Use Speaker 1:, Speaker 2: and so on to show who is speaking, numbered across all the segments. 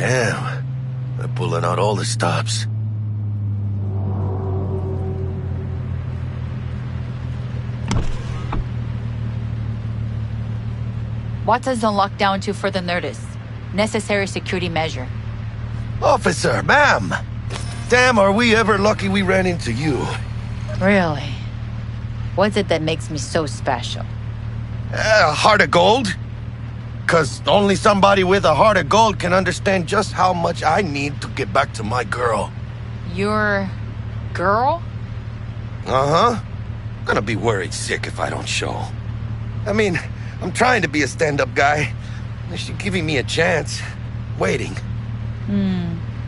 Speaker 1: Damn. They're pulling out all the stops.
Speaker 2: Watson's on lockdown to further notice. Necessary security measure.
Speaker 1: Officer, ma'am! Damn, are we ever lucky we ran into you.
Speaker 2: Really? What's it that makes me so special?
Speaker 1: A heart of gold? 'Cause only somebody with a heart of gold can understand just how much I need to get back to my girl.
Speaker 2: Your... girl?
Speaker 1: Uh-huh. Gonna be worried sick if I don't show. I mean, I'm trying to be a stand-up guy. She's giving me a chance. Waiting.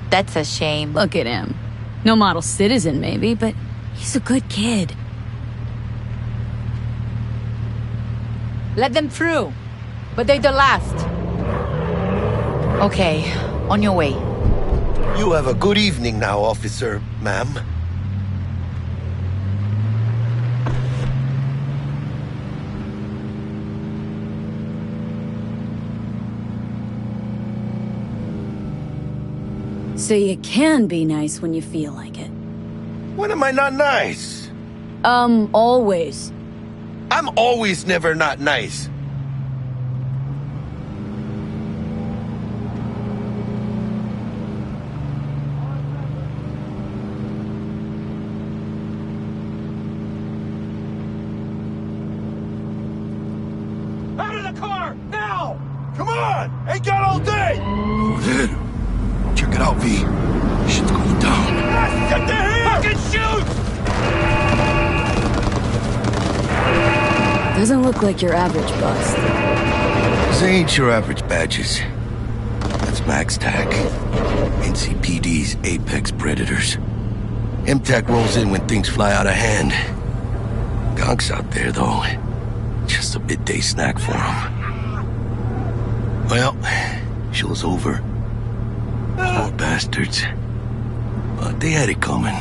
Speaker 2: That's a shame.
Speaker 3: Look at him. No model citizen, maybe, but he's a good kid.
Speaker 2: Let them through. But they're the last. Okay, on your way.
Speaker 1: You have a good evening now, officer, ma'am.
Speaker 3: So you can be nice when you feel like it.
Speaker 1: When am I not nice?
Speaker 3: Always.
Speaker 1: I'm always never not nice. Out of the car! Now! Come on! Ain't got all day!
Speaker 4: Dude, check it out, V. Shit's going down.
Speaker 1: Get the here! Fucking shoot!
Speaker 3: Doesn't look like your average bust.
Speaker 1: These ain't your average badges. That's Max TAC. NCPD's apex predators. MTAC rolls in when things fly out of hand. Gonk's out there, though. Just a midday snack for him. Well, show's over. Poor bastards. But they had it coming.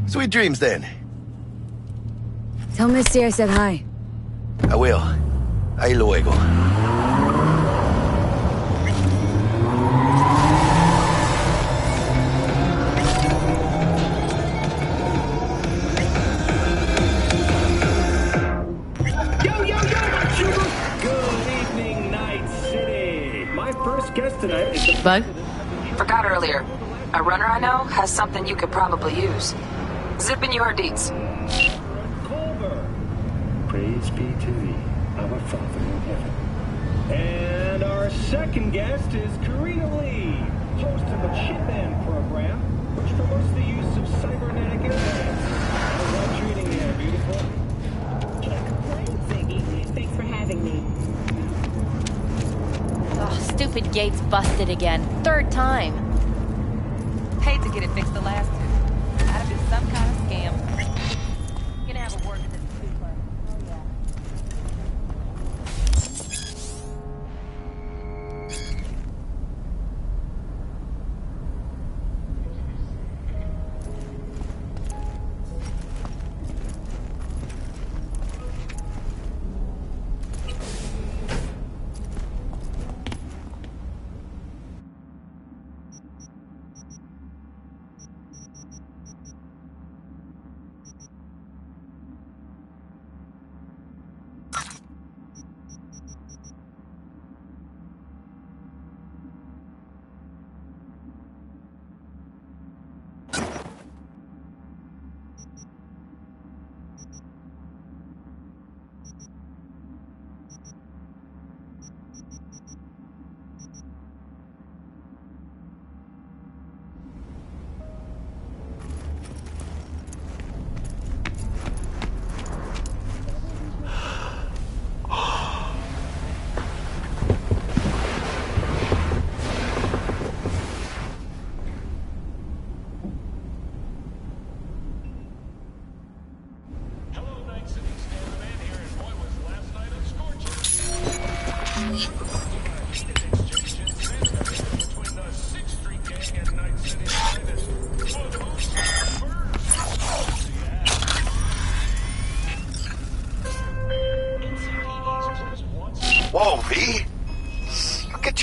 Speaker 1: Sweet dreams, then.
Speaker 3: Tell Misty I said hi.
Speaker 1: I will. Ahí luego.
Speaker 5: Good evening, Night City. My first guest tonight is the...
Speaker 2: Bug?
Speaker 6: Forgot earlier. A runner I know has something you could probably use. Zip in your deets.
Speaker 5: Culver. Praise be to thee, our Father in heaven. And our second guest is Karina Lee, host of the Chipman program, which promotes the use of cybernetic implants. How's that treating you, beautiful?
Speaker 7: Can't complain, Ziggy. Thanks for having me.
Speaker 2: Oh, stupid gates busted again. Third time. Hate to get it fixed the last two. Had to be some kind of scam. Gonna have a word with this super. Oh yeah.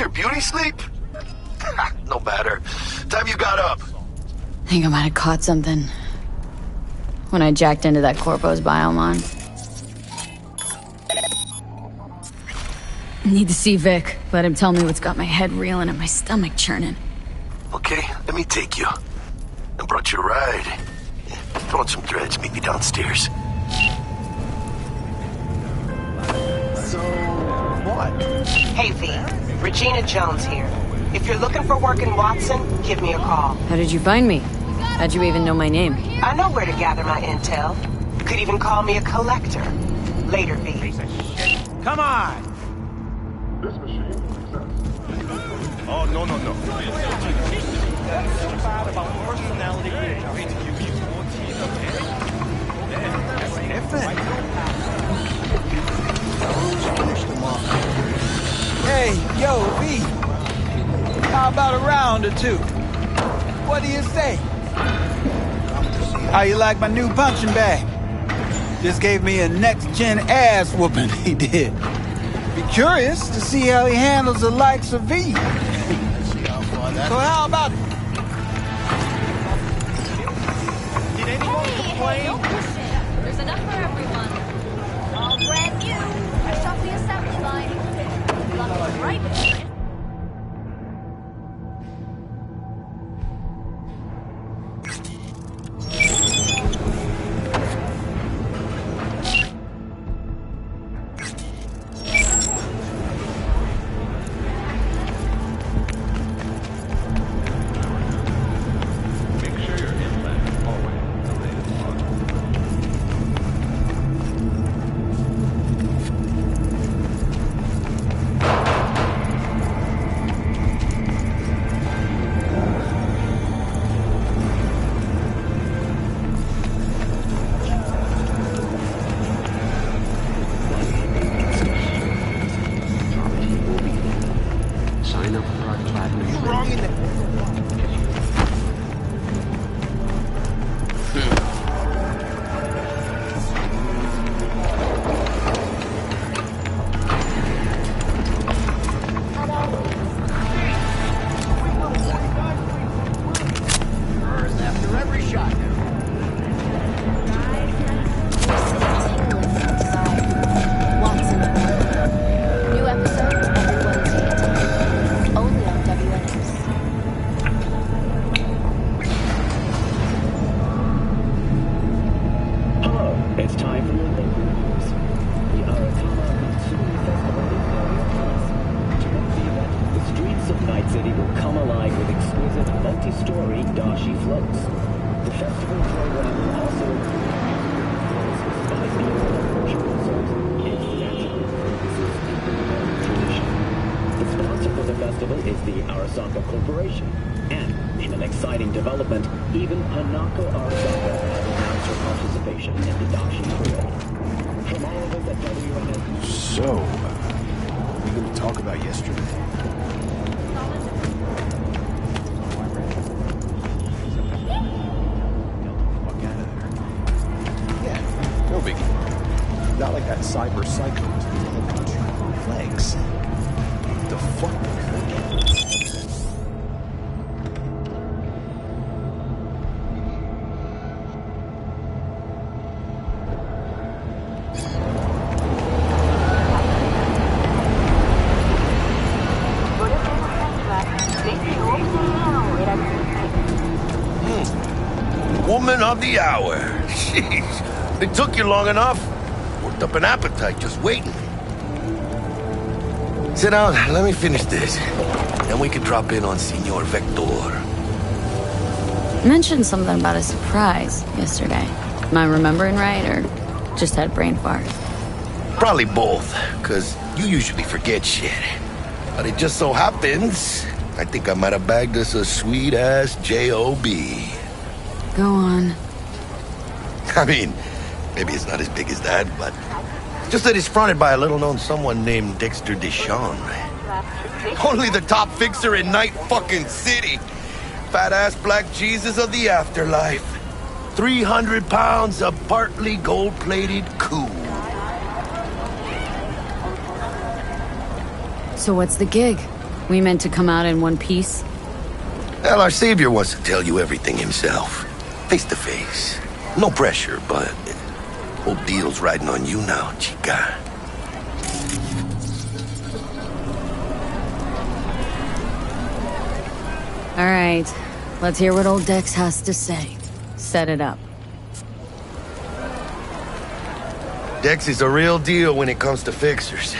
Speaker 1: your beauty sleep? No matter. Time you got up.
Speaker 3: I think I might have caught something when I jacked into that Corpo's biomon. Need to see Vic. Let him tell me what's got my head reeling and my stomach churning.
Speaker 1: Okay, let me take you. I brought you a ride. Throw on some threads, meet me downstairs.
Speaker 8: So, what?
Speaker 9: Hey, V. Regina Jones here. If you're looking for work in Watson, give me a call.
Speaker 3: How did you find me? How'd you even know my name?
Speaker 9: I know where to gather my intel. Could even call me a collector. Later, V.
Speaker 8: Come on!
Speaker 5: Oh, no.
Speaker 8: That's so bad about personality. That's different. Hey, yo, V. How about a round or two? What do you say? How you like my new punching bag? Just gave me a next-gen ass whooping, he did. Be curious to see how he handles the likes of V. So how about it? Did anyone complain?
Speaker 2: Don't push it. There's enough for everyone. All brand new. Fresh off the assembly line. Lucky right between it.
Speaker 4: Not like that cyber psycho legs. What the fuck?
Speaker 1: Woman of the hour. Jeez, it took you long enough. Worked up an appetite just waiting. Sit down, let me finish this. Then we can drop in on Senor Vector.
Speaker 3: You mentioned something about a surprise yesterday. Am I remembering right, or just had a brain fart?
Speaker 1: Probably both, because you usually forget shit. But it just so happens, I think I might have bagged us a sweet-ass J.O.B.
Speaker 3: Go on.
Speaker 1: I mean, maybe it's not as big as that, but just that it's fronted by a little-known someone named Dexter Deshawn. Only the top fixer in Night fucking City. Fat-ass black Jesus of the afterlife. 300 pounds of partly gold-plated cool.
Speaker 3: So what's the gig? We meant to come out in one piece?
Speaker 1: Well, our savior wants to tell you everything himself. Face to face. No pressure, but whole deal's riding on you now, chica.
Speaker 3: All right, let's hear what old Dex has to say. Set it up.
Speaker 1: Dex is a real deal when it comes to fixers.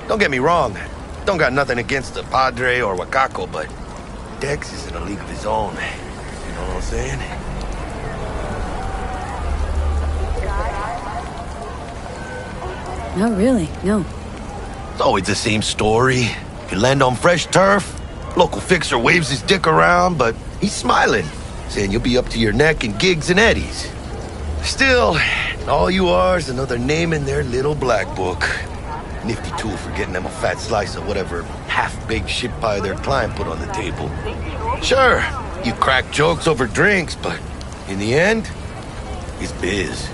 Speaker 1: Don't get me wrong. Don't got nothing against the Padre or Wakako, but Dex is in a league of his own. You know what I'm saying?
Speaker 3: No, really, no.
Speaker 1: It's always the same story. You land on fresh turf, local fixer waves his dick around, but he's smiling, saying you'll be up to your neck in gigs and eddies. Still, all you are is another name in their little black book. Nifty tool for getting them a fat slice of whatever half-baked shit pie their client put on the table. Sure, you crack jokes over drinks, but in the end, it's biz.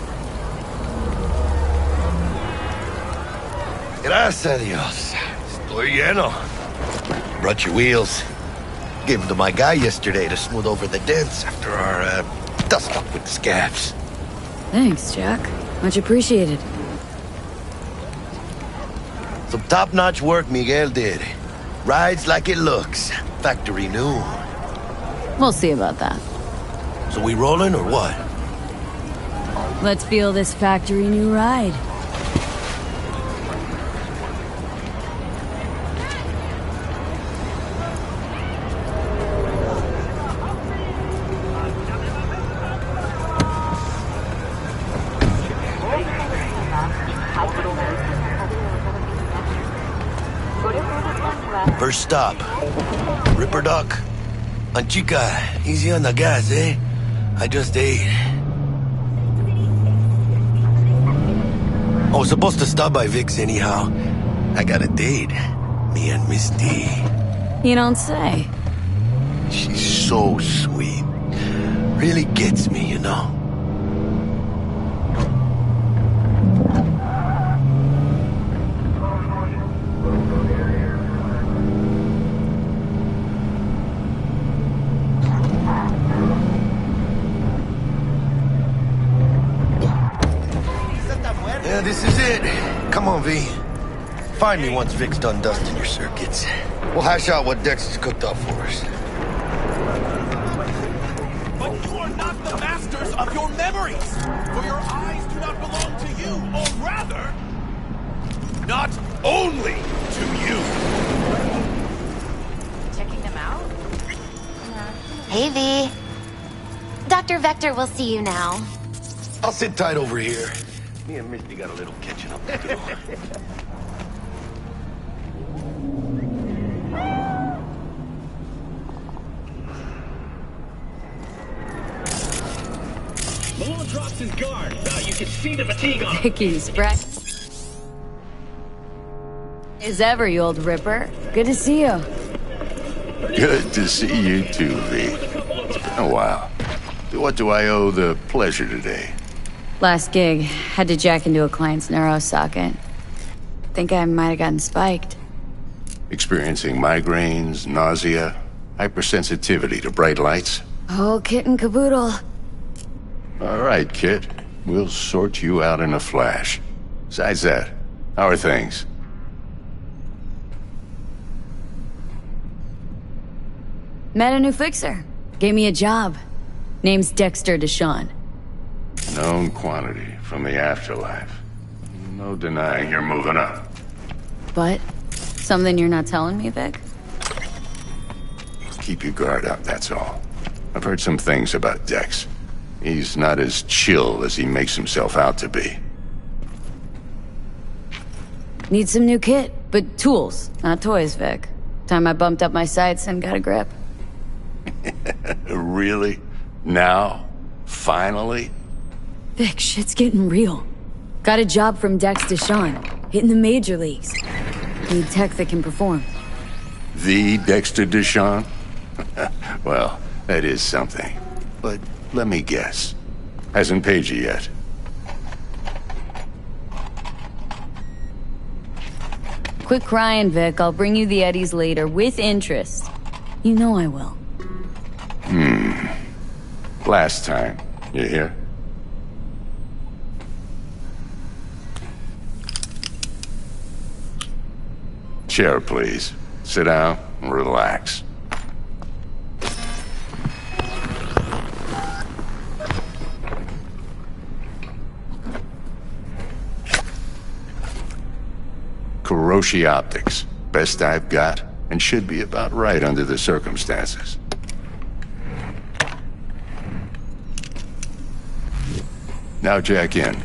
Speaker 1: Gracias a Dios. Estoy lleno. Brought your wheels. Gave them to my guy yesterday to smooth over the dents after our dust-up with the scabs.
Speaker 3: Thanks, Jack. Much appreciated.
Speaker 1: Some top-notch work Miguel did. Rides like it looks. Factory new.
Speaker 3: We'll see about that.
Speaker 1: So we rolling or what?
Speaker 3: Let's feel this factory new ride.
Speaker 1: First stop. Ripper Duck. And chica, easy on the gas, eh? I just ate. I was supposed to stop by Vic's anyhow. I got a date. Me and Miss D.
Speaker 3: You don't say.
Speaker 1: She's so sweet. Really gets me, you know. Yeah, this is it. Come on, V. Find me once Vic's done dusting your circuits. We'll hash out what Dex has cooked up for us.
Speaker 10: But you are not the masters of your memories! For your eyes do not belong to you, or rather, not only to you!
Speaker 2: Checking them out?
Speaker 11: Hey, V. Dr. Vector will see you now.
Speaker 1: I'll sit tight over here. Me and Misty got a little catching up to do.
Speaker 5: Malone drops his guard. You can see the fatigue on him.
Speaker 3: Vicky's breath. As ever, you old ripper. Good to see you.
Speaker 12: Good to see you too, V. It's been a while. What do I owe the pleasure today?
Speaker 3: Last gig, had to jack into a client's neuro socket. Think I might have gotten spiked.
Speaker 12: Experiencing migraines, nausea, hypersensitivity to bright lights?
Speaker 3: Oh, kit and caboodle.
Speaker 12: All right, kid. We'll sort you out in a flash. Besides that, how are things?
Speaker 3: Met a new fixer. Gave me a job. Name's Dexter Deshawn.
Speaker 12: Known quantity from the afterlife. No denying you're moving up.
Speaker 3: But? Something you're not telling me, Vic?
Speaker 12: Keep your guard up, that's all. I've heard some things about Dex. He's not as chill as he makes himself out to be.
Speaker 3: Need some new kit, but tools, not toys, Vic. Time I bumped up my sights and got a grip.
Speaker 12: Really? Now? Finally?
Speaker 3: Vic, shit's getting real. Got a job from Dex Deshawn, hitting the major leagues. Need tech that can perform.
Speaker 12: The Dexter Deshawn? Well, that is something. But let me guess. Hasn't paid you yet.
Speaker 3: Quit crying, Vic. I'll bring you the Eddies later, with interest. You know I will.
Speaker 12: Last time. You hear? Chair, please. Sit down and relax. Kuroshi Optics. Best I've got, and should be about right under the circumstances. Now jack in.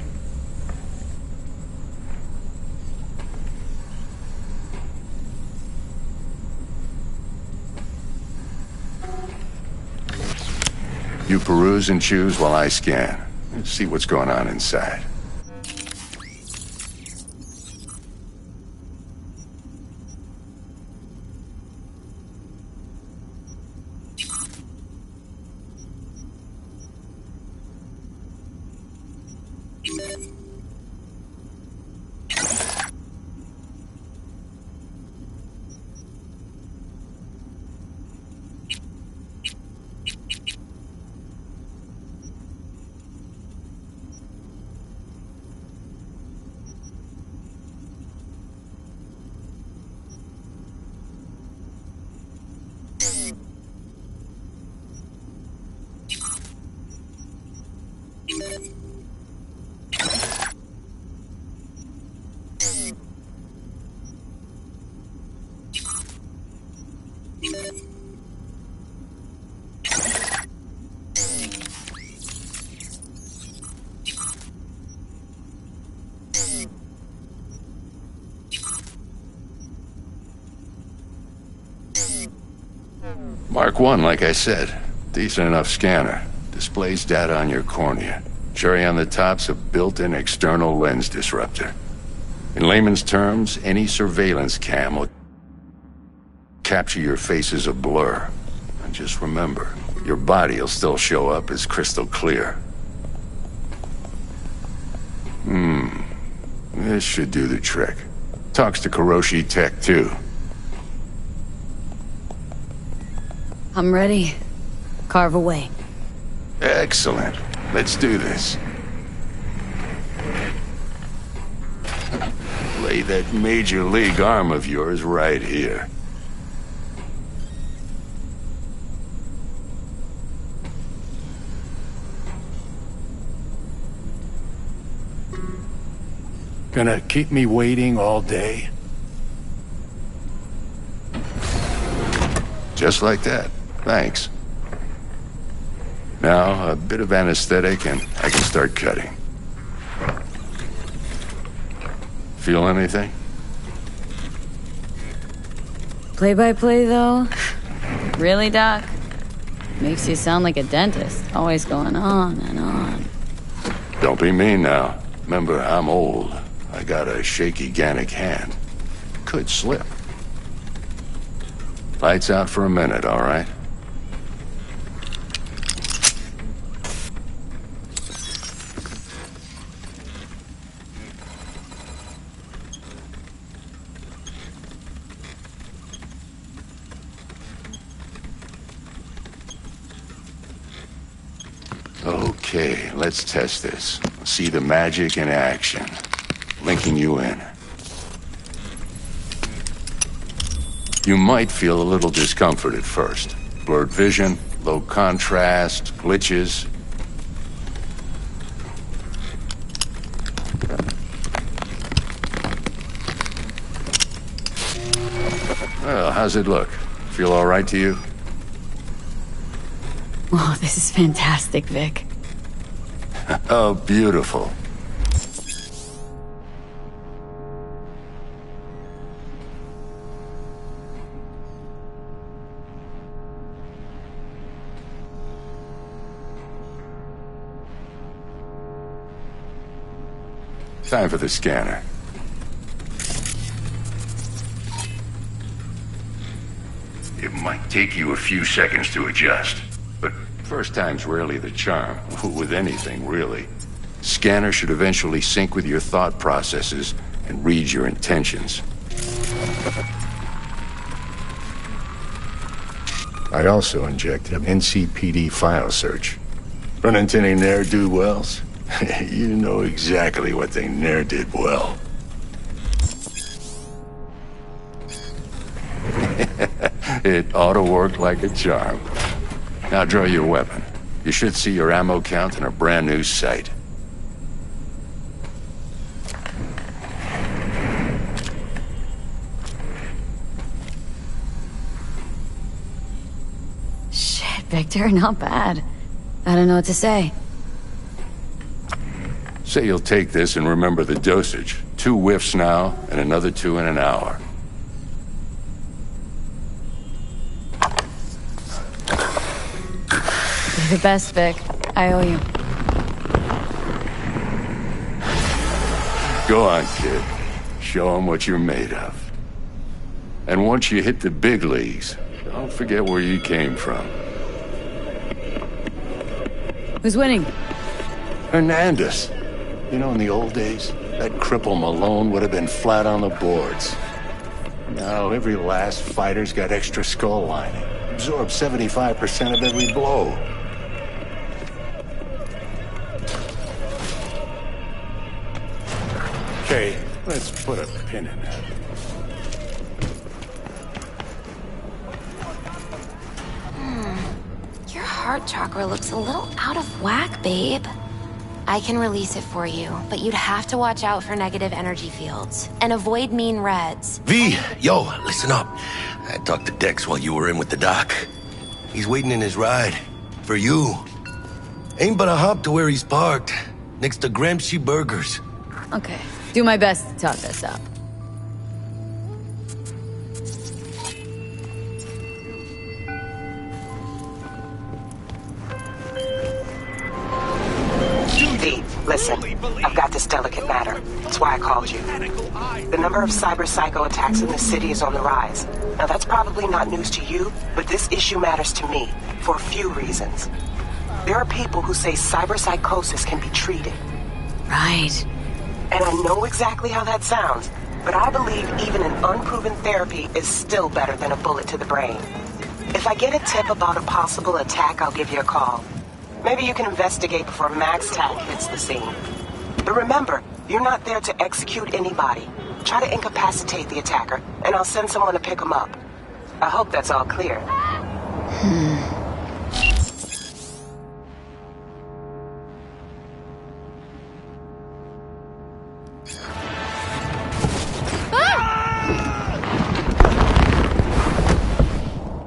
Speaker 12: You peruse and choose while I scan. See what's going on inside. Mark 1, like I said. Decent enough scanner. Displays data on your cornea. Cherry on the top's a built-in external lens disruptor. In layman's terms, any surveillance cam will capture your face as a blur. And just remember, your body'll still show up as crystal clear. This should do the trick. Talks to Kuroshi Tech, too.
Speaker 3: I'm ready. Carve away.
Speaker 12: Excellent. Let's do this. Lay that major league arm of yours right here. Gonna keep me waiting all day? Just like that. Thanks. Now, a bit of anesthetic and I can start cutting. Feel anything?
Speaker 3: Play-by-play, though? Really, Doc? Makes you sound like a dentist. Always going on and on.
Speaker 12: Don't be mean now. Remember, I'm old. I got a shaky Gannic hand. Could slip. Lights out for a minute, all right? Okay, let's test this. See the magic in action. Linking you in. You might feel a little discomfort at first. Blurred vision, low contrast, glitches. Well, how's it look? Feel all right to you?
Speaker 3: Oh, this is fantastic, Vic.
Speaker 12: Oh, beautiful. Time for the scanner. It might take you a few seconds to adjust, but first time's rarely the charm, with anything, really. Scanner should eventually sync with your thought processes and read your intentions. I also injected an NCPD file search. Run into any ne'er-do-wells? You know exactly what they ne'er did well. It ought to work like a charm. Now draw your weapon. You should see your ammo count in a brand new sight.
Speaker 3: Shit, Victor, not bad. I don't know what to say.
Speaker 12: Say you'll take this and remember the dosage. 2 whiffs now, and another 2 in an hour.
Speaker 3: You're the best, Vic. I owe you.
Speaker 12: Go on, kid. Show them what you're made of. And once you hit the big leagues, don't forget where you came from.
Speaker 3: Who's winning?
Speaker 12: Hernandez. You know, in the old days, that cripple Malone would have been flat on the boards. Now, every last fighter's got extra skull lining. Absorbs 75% of every blow. Okay, let's put a pin in that.
Speaker 11: Your heart chakra looks a little out of whack, babe. I can release it for you, but you'd have to watch out for negative energy fields and avoid mean reds.
Speaker 1: V, yo, listen up. I talked to Dex while you were in with the doc. He's waiting in his ride. For you. Ain't but a hop to where he's parked. Next to Gramsci Burgers.
Speaker 3: Okay. Do my best to talk this up.
Speaker 9: Listen, I've got this delicate matter. That's why I called you. The number of cyber-psycho attacks in the city is on the rise. Now, that's probably not news to you, but this issue matters to me for a few reasons. There are people who say cyberpsychosis can be treated.
Speaker 3: Right.
Speaker 9: And I know exactly how that sounds, but I believe even an unproven therapy is still better than a bullet to the brain. If I get a tip about a possible attack, I'll give you a call. Maybe you can investigate before MaxTac hits the scene. But remember, you're not there to execute anybody. Try to incapacitate the attacker, and I'll send someone to pick him up. I hope that's all clear.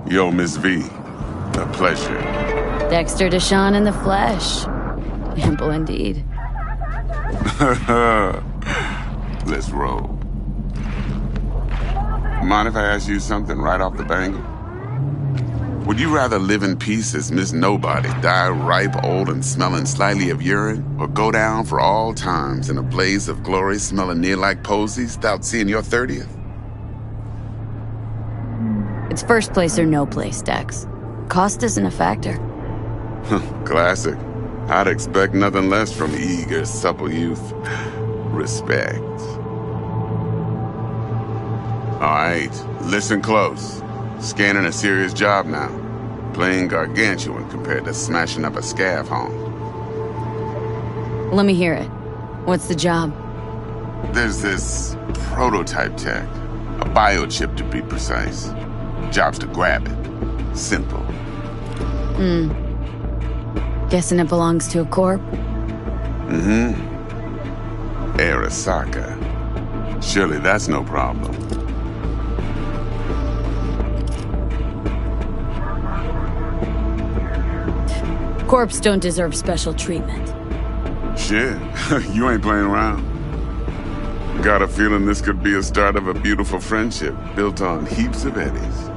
Speaker 13: Yo, Miss V. A pleasure.
Speaker 3: Dexter Deshawn in the flesh. Ample indeed.
Speaker 13: Let's roll. Mind if I ask you something right off the bangle? Would you rather live in peace as Miss Nobody, die ripe, old, and smelling slightly of urine, or go down for all times in a blaze of glory smelling near like posies without seeing your 30th?
Speaker 3: It's first place or no place, Dex. Cost isn't a factor.
Speaker 13: Classic. I'd expect nothing less from eager, supple youth. Respect. All right, listen close. Scanning a serious job now. Playing gargantuan compared to smashing up a scav home.
Speaker 3: Let me hear it. What's the job?
Speaker 13: There's this prototype tech. A biochip to be precise. Job's to grab it. Simple.
Speaker 3: Guessing it belongs to a corp?
Speaker 13: Arasaka. Surely that's no problem.
Speaker 3: Corps don't deserve special treatment.
Speaker 13: Shit, you ain't playing around. Got a feeling this could be a start of a beautiful friendship built on heaps of eddies.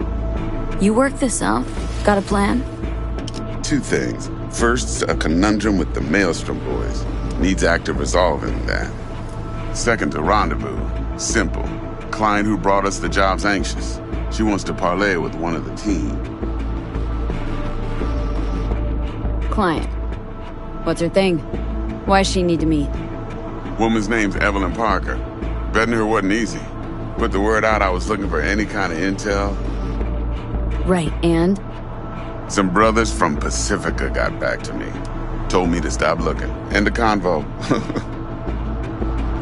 Speaker 3: You work this out? Got a plan?
Speaker 13: 2 things. First, a conundrum with the Maelstrom boys. Needs active resolving that. Second, a rendezvous. Simple. Client who brought us the job's anxious. She wants to parlay with one of the team.
Speaker 3: Client. What's her thing? Why does she need to meet?
Speaker 13: Woman's name's Evelyn Parker. Betting her wasn't easy. Put the word out I was looking for any kind of intel.
Speaker 3: Right, and?
Speaker 13: Some brothers from Pacifica got back to me. Told me to stop looking. End the convo.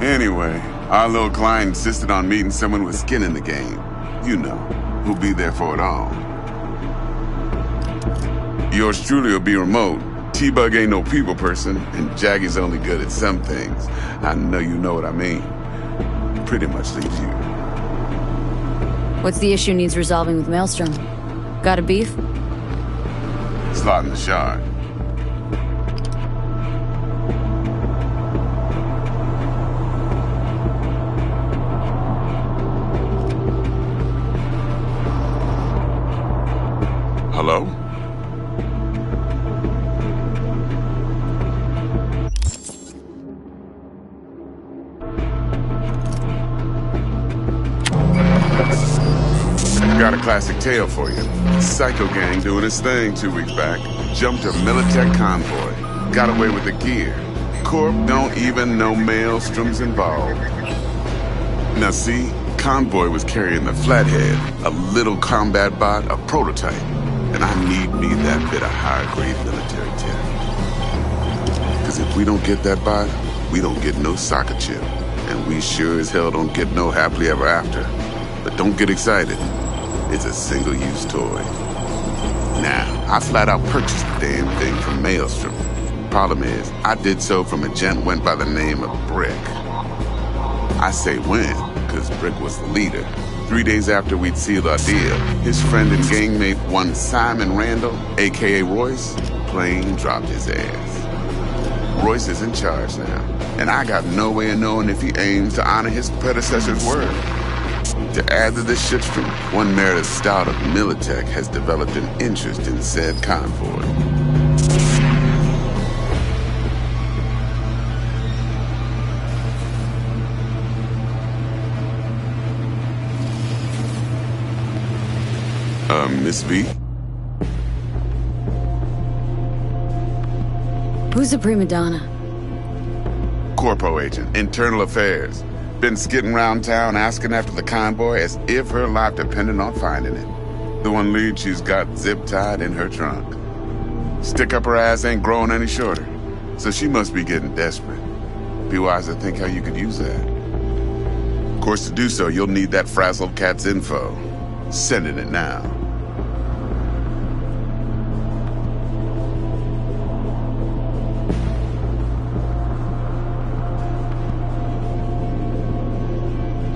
Speaker 13: Anyway, our little client insisted on meeting someone with skin in the game. You know, who'll be there for it all. Yours truly will be remote. T-Bug ain't no people person, and Jaggy's only good at some things. I know you know what I mean. Pretty much leaves you.
Speaker 3: What's the issue needs resolving with Maelstrom? Got a beef?
Speaker 13: Slot in the shard. Hello? Got a classic tale for you. Psycho gang doing his thing 2 weeks back. Jumped a Militech convoy. Got away with the gear. Corp don't even know Maelstrom's involved. Now see, convoy was carrying the Flathead, a little combat bot, a prototype. And I need me that bit of high-grade military tech. Because if we don't get that bot, we don't get no soccer chip. And we sure as hell don't get no happily ever after. But don't get excited. It's a single-use toy. Now, I flat out purchased the damn thing from Maelstrom. Problem is, I did so from a gent went by the name of Brick. I say when, because Brick was the leader. 3 days after we'd sealed our deal, his friend and gangmate, one Simon Randall, a.k.a. Royce, plain dropped his ass. Royce is in charge now, and I got no way of knowing if he aims to honor his predecessor's word. To add to this shitstorm, one Meredith Stout of Militech has developed an interest in said convoy. Miss V?
Speaker 3: Who's the prima donna?
Speaker 13: Corpo agent, internal affairs. Been skidding around town asking after the convoy as if her life depended on finding it. The one lead she's got zip-tied in her trunk. Stick up her ass ain't growing any shorter, so she must be getting desperate. Be wise to think how you could use that. Of course, to do so, you'll need that frazzled cat's info. Sending it now.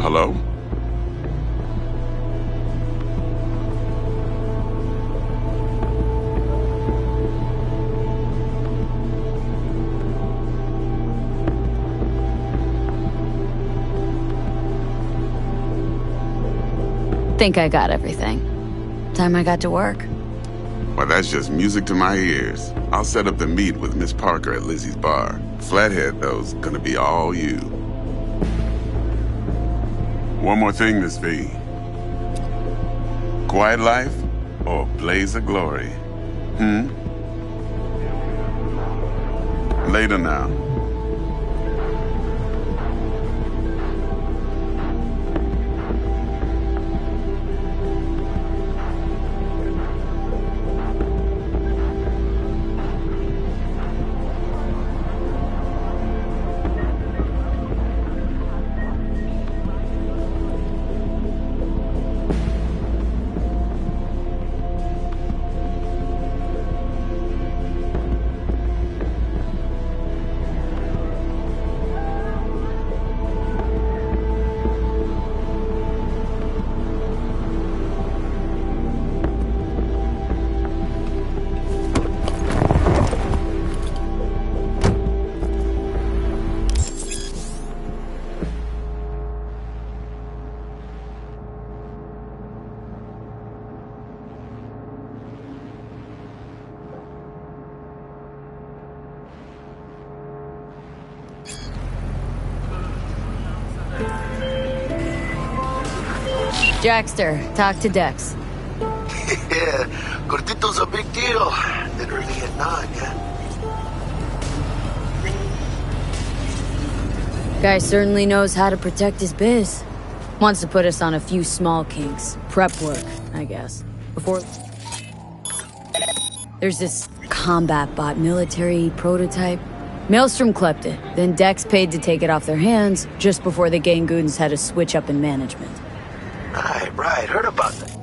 Speaker 13: Hello?
Speaker 3: Think I got everything. Time I got to work.
Speaker 13: Well, that's just music to my ears. I'll set up the meet with Miss Parker at Lizzie's bar. Flathead, though's gonna be all you. One more thing, Miss V. Quiet life or blaze of glory? Later now.
Speaker 3: Jackster, talk to Dex.
Speaker 1: Yeah, Cortito's a big deal. Didn't really get nod yet.
Speaker 3: Guy certainly knows how to protect his biz. Wants to put us on a few small kinks. Prep work, I guess. Before... There's this combat bot military prototype. Maelstrom clept it, then Dex paid to take it off their hands just before the Gangoons had a switch up in management.
Speaker 1: Right, heard about that.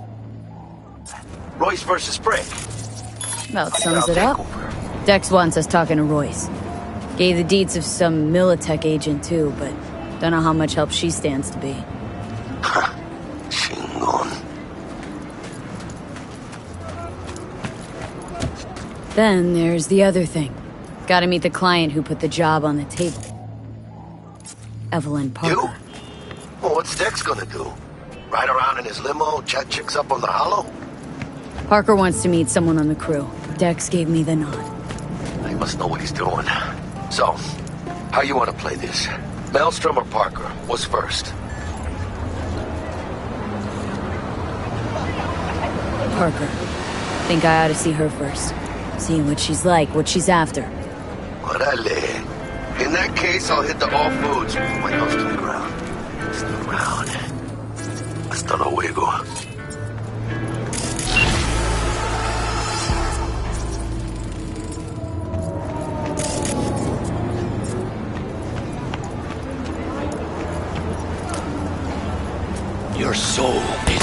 Speaker 1: Royce versus Brick.
Speaker 3: About sums it up. Dex wants us talking to Royce. Gave the deeds of some Militech agent too, but don't know how much help she stands to be.
Speaker 1: Chingon.
Speaker 3: Then there's the other thing. Gotta meet the client who put the job on the table. Evelyn Parker.
Speaker 1: You? Well, what's Dex gonna do? Ride around in his limo, chat chicks up on the hollow?
Speaker 3: Parker wants to meet someone on the crew. Dex gave me the nod.
Speaker 1: He must know what he's doing. So, how you want to play this? Maelstrom or Parker? What's first?
Speaker 3: Parker. Think I ought to see her first. See what she's like, what she's after.
Speaker 1: Orale. In that case, I'll hit the all foods with my nose to the ground. Stick around. Hasta luego. Your soul is...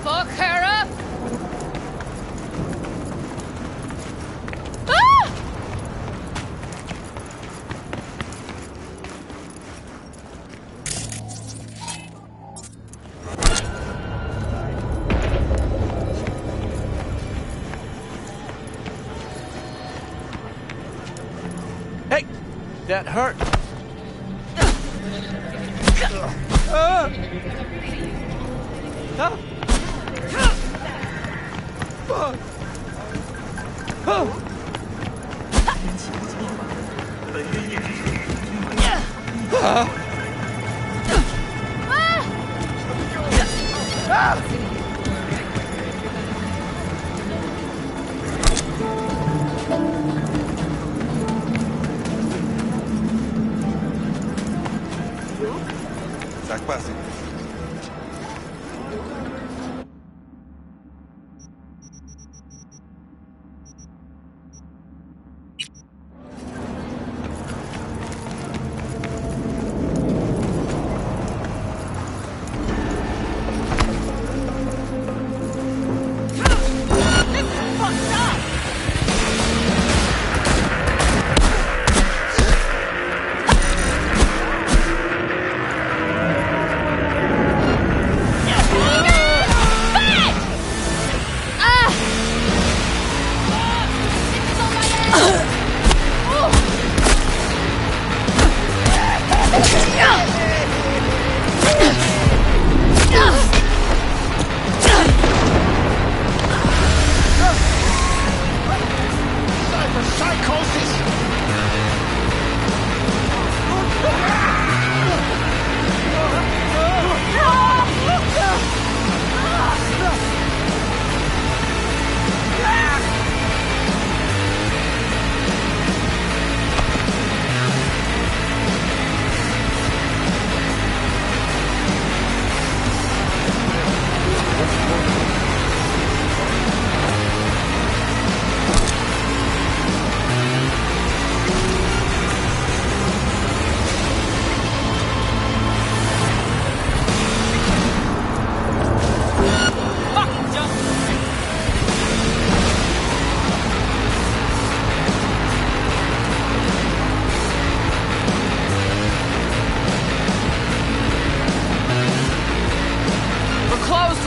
Speaker 2: Fuck her up!
Speaker 10: Hey! That hurt.
Speaker 8: Saquasi.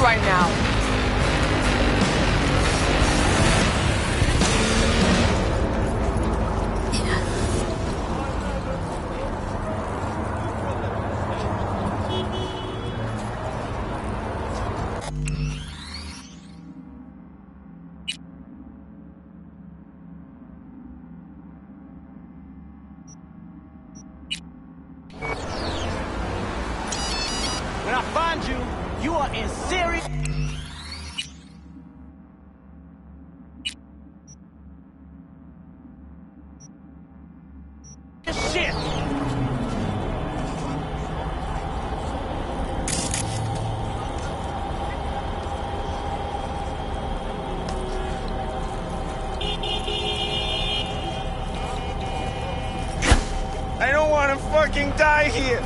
Speaker 2: Right now.
Speaker 4: told you, you are in serious shit.
Speaker 8: I don't want to fucking die here.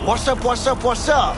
Speaker 8: What's up, what's up, what's up?